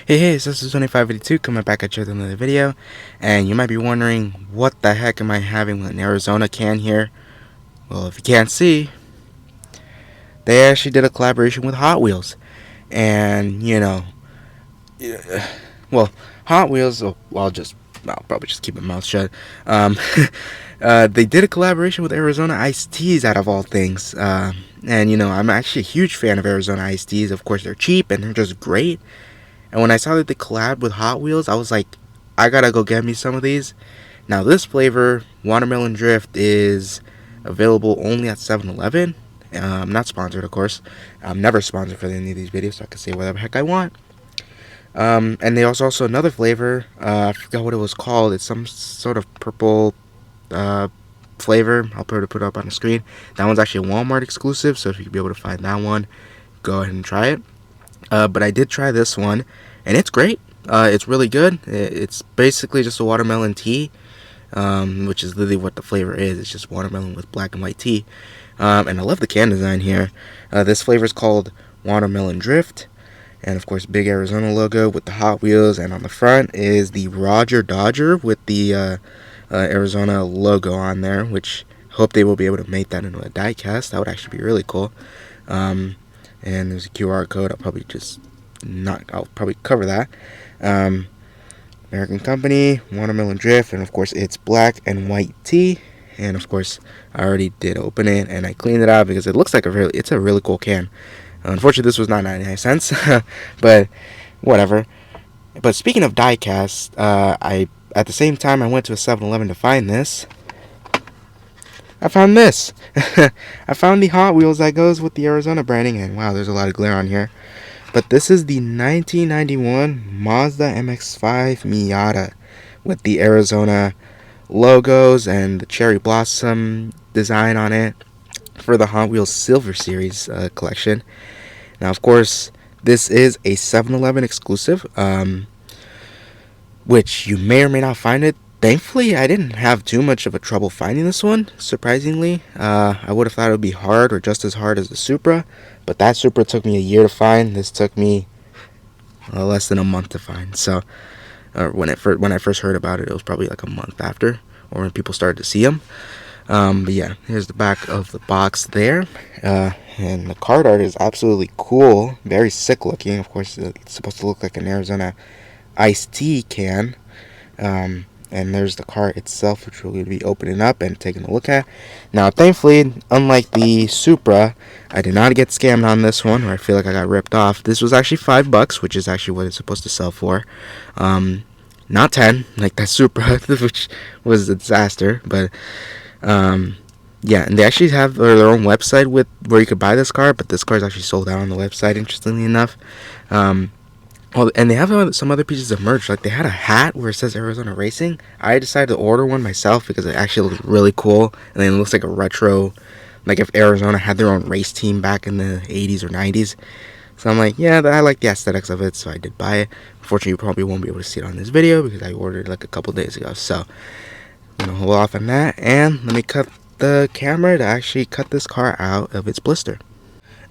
Hey, this is 2582 coming back at you with another video, and you might be wondering, what the heck am I having with an AriZona can here? Well, if you can't see, they actually did a collaboration with Hot Wheels, and yeah, well, Hot Wheels, I'll probably just keep my mouth shut. Um, they did a collaboration with AriZona iced teas out of all things, and I'm actually a huge fan of AriZona iced teas. Of course, they're cheap and they're just great. And when I saw that they collabed with Hot Wheels, I was like, I gotta go get me some of these. Now, this flavor, Watermelon Drift, is available only at 7-Eleven. I'm not sponsored, of course. I'm never sponsored for any of these videos, so I can say whatever the heck I want. And they also another flavor. I forgot what it was called. It's some sort of purple flavor. I'll put it up on the screen. That one's actually a Walmart exclusive, so if you could be able to find that one, go ahead and try it. But I did try this one, and it's great. It's really good. It's basically just a watermelon tea, which is literally what the flavor is. It's just watermelon with black and white tea. And I love the can design here. This flavor is called Watermelon Drift. And of course, big AriZona logo with the Hot Wheels. And on the front is the Roger Dodger with the AriZona logo on there, which I hope they will be able to make that into a diecast. That would actually be really cool. And there's a QR code. I'll probably cover that. American company, Watermelon Drift, and of course it's black and white tea. And of course I already did open it and I cleaned it out because it looks like it's a really cool can. Unfortunately, this was not 99 cents, but whatever. But speaking of diecast, at the same time I went to a 7-Eleven to find this. I found this. I found the Hot Wheels that goes with the AriZona branding, and wow, there's a lot of glare on here. But this is the 1991 Mazda MX-5 Miata with the AriZona logos and the cherry blossom design on it for the Hot Wheels Silver Series collection. Now, of course, this is a 7-Eleven exclusive, which you may or may not find it. Thankfully, I didn't have too much of a trouble finding this one, surprisingly. I would have thought it would be hard or just as hard as the Supra, but that Supra took me a year to find. This took me less than a month to find. So, when I first heard about it, it was probably like a month after, or when people started to see them. But yeah, here's the back of the box there. And the card art is absolutely cool, very sick looking. Of course, it's supposed to look like an AriZona iced tea can. And there's the car itself, which we're going to be opening up and taking a look at. Now, thankfully, unlike the Supra, I did not get scammed on this one, or I feel like I got ripped off. This was actually $5, which is actually what it's supposed to sell for. Not 10, like that Supra, which was a disaster. But yeah, and they actually have their own website where you could buy this car, but this car is actually sold out on the website, interestingly enough. Well, and they have some other pieces of merch. Like, they had a hat where it says AriZona Racing. I decided to order one myself because it actually looks really cool. And then it looks like a retro, like if AriZona had their own race team back in the 80s or 90s. So I'm like, yeah, I like the aesthetics of it, so I did buy it. Unfortunately, you probably won't be able to see it on this video because I ordered it like a couple days ago. So I'm going to hold off on that. And let me cut the camera to actually cut this car out of its blister.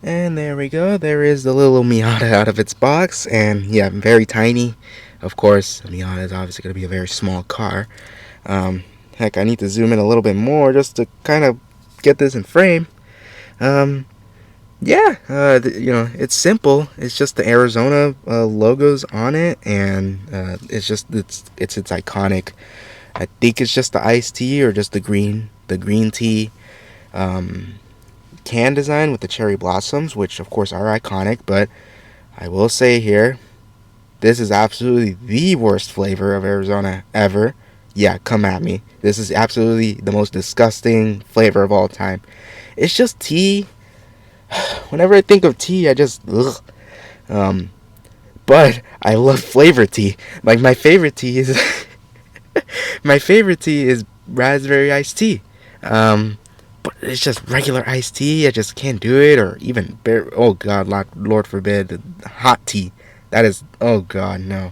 And there we go. There is the little Miata out of its box. And yeah, very tiny. Of course, the Miata is obviously going to be a very small car. Heck, I need to zoom in a little bit more just to kind of get this in frame. Yeah, it's simple. It's just the AriZona logos on it. And it's iconic. I think it's just the iced tea or just the green tea. Can design with the cherry blossoms, which of course are iconic, but I will say here, this is absolutely the worst flavor of AriZona ever. Yeah, come at me. This is absolutely the most disgusting flavor of all time. It's just tea. Whenever I think of tea, I just ugh. But I love flavor tea. Like, my favorite tea is raspberry iced tea. But it's just regular iced tea. I just can't do it. Or even oh god, Lord forbid, the hot tea. That is, oh god, no.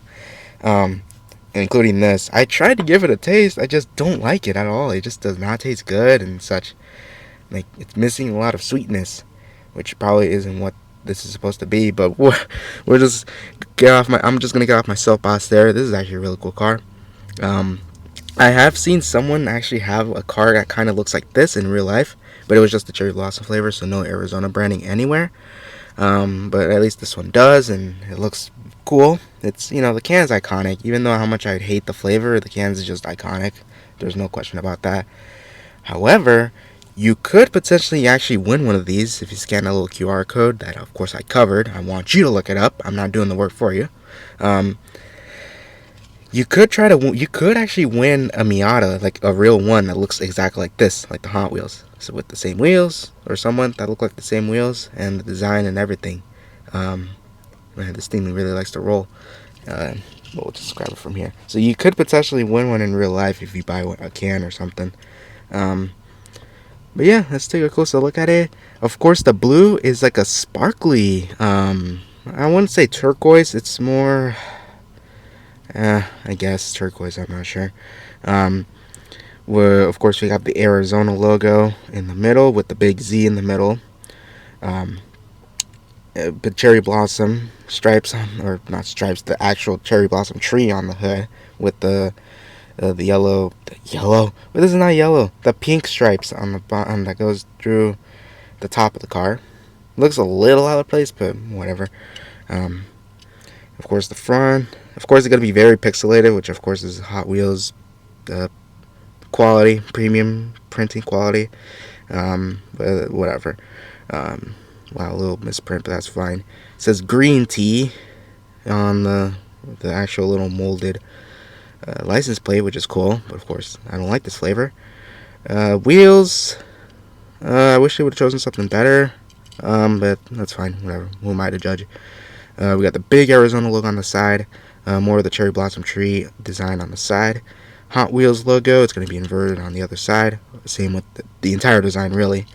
Including this, I tried to give it a taste. I just don't like it at all. It just does not taste good and such. Like, it's missing a lot of sweetness, which probably isn't what this is supposed to be, but we're just get off my. I'm just gonna get off my soapbox there. This is actually a really cool car. Um, I have seen someone actually have a car that kind of looks like this in real life, but it was just the cherry blossom flavor, so no AriZona branding anywhere. But at least this one does, and it looks cool. It's, the can's iconic. Even though how much I'd hate the flavor, the can's is just iconic. There's no question about that. However, you could potentially actually win one of these if you scan a little QR code that, of course, I covered. I want you to look it up. I'm not doing the work for you. Um, you could actually win a Miata, like a real one that looks exactly like this, like the Hot Wheels. So with the same wheels, or someone that look like the same wheels, and the design and everything. Um, Man, this thing really likes to roll. We'll just grab it from here. So you could potentially win one in real life if you buy a can or something. Um, but yeah, let's take a closer look at it. Of course, the blue is like a sparkly. I wouldn't say turquoise. It's more, I guess turquoise. I'm not sure. Where of course we got the AriZona logo in the middle with the big Z in the middle. But cherry blossom stripes or not stripes, the actual cherry blossom tree on the hood with the yellow, but this is not yellow, the pink stripes on the bottom that goes through the top of the car. Looks a little out of place, but whatever. Of course the front, of course it's going to be very pixelated, which of course is Hot Wheels quality, premium printing quality. But whatever. Wow, a little misprint, but that's fine. It says green tea on the actual little molded license plate, which is cool. But of course, I don't like this flavor. Wheels. I wish they would have chosen something better. But that's fine. Whatever. Who am I to judge? We got the big AriZona logo on the side. More of the cherry blossom tree design on the side. Hot Wheels logo. It's going to be inverted on the other side. Same with the entire design, really.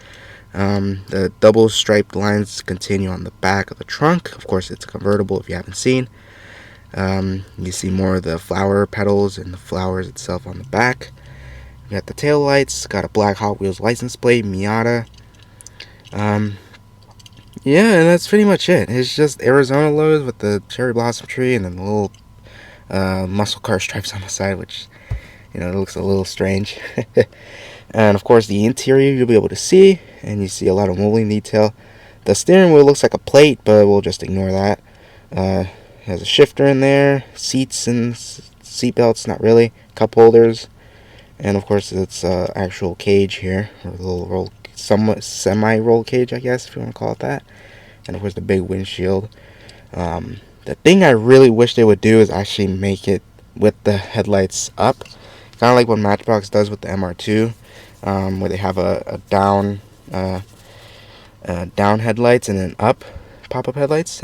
The double striped lines continue on the back of the trunk. Of course, it's convertible if you haven't seen. You see more of the flower petals and the flowers itself on the back. You got the tail lights. Got a black Hot Wheels license plate, Miata. Yeah, and that's pretty much it. It's just AriZona logos with the cherry blossom tree and then the little muscle car stripes on the side, which it looks a little strange. And of course the interior you'll be able to see, and you see a lot of molding detail. The steering wheel looks like a plate, but we'll just ignore that. It has a shifter in there, seats and seat belts, not really, cup holders, and of course it's actual cage here, or a little somewhat semi-roll cage, I guess, if you want to call it that. And of course the big windshield. The thing I really wish they would do is actually make it with the headlights up, kind of like what Matchbox does with the MR2. Where they have a down headlights and then up pop-up headlights.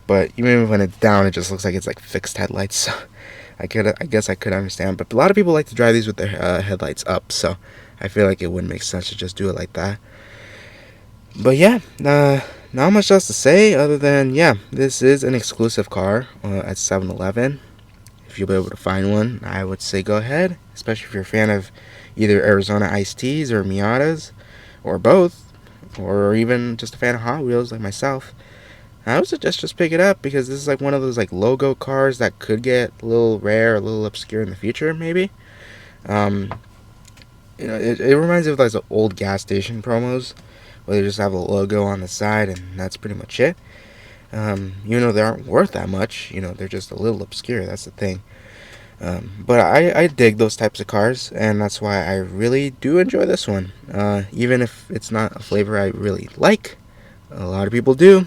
But even when it's down, it just looks like it's like fixed headlights. So I guess I could understand. But a lot of people like to drive these with their headlights up, so I feel like it wouldn't make sense to just do it like that. But yeah, not much else to say other than, yeah, this is an exclusive car at 7-Eleven. If you'll be able to find one, I would say go ahead, especially if you're a fan of either AriZona iced teas or Miatas, or both, or even just a fan of Hot Wheels like myself. I would suggest just pick it up, because this is like one of those like logo cars that could get a little rare, a little obscure in the future, maybe. It reminds me of like the old gas station promos, where they just have a logo on the side and that's pretty much it. Even though they aren't worth that much, they're just a little obscure. That's the thing. But I dig those types of cars, and that's why I really do enjoy this one. Even if it's not a flavor I really like, a lot of people do,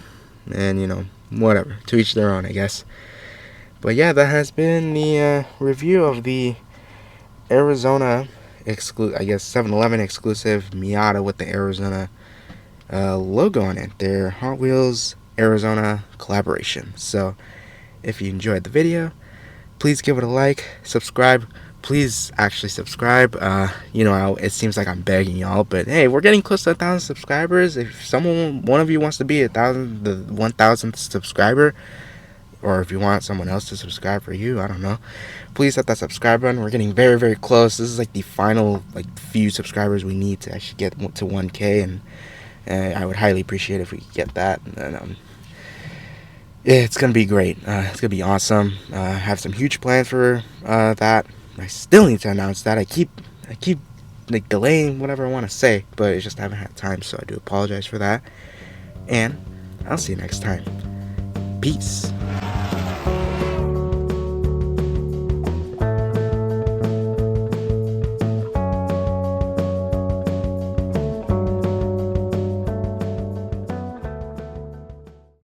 and whatever, to each their own, I guess. But yeah, that has been the review of the AriZona I guess 7-Eleven exclusive Miata with the AriZona logo on it. Their Hot Wheels AriZona collaboration. So if you enjoyed the video, please give it a like, subscribe. Please actually subscribe. It seems like I'm begging y'all, but hey, we're getting close to 1,000 subscribers. If one of you wants to be the 1,000th subscriber, or if you want someone else to subscribe for you, I don't know, please hit that subscribe button. We're getting very, very close. This is like the final few subscribers we need to actually get to 1K, and I would highly appreciate it if we could get that. And yeah, it's gonna be great. It's gonna be awesome. I have some huge plans for that. I still need to announce that. I keep like delaying whatever I want to say, but I just haven't had time. So I do apologize for that. And I'll see you next time. Peace.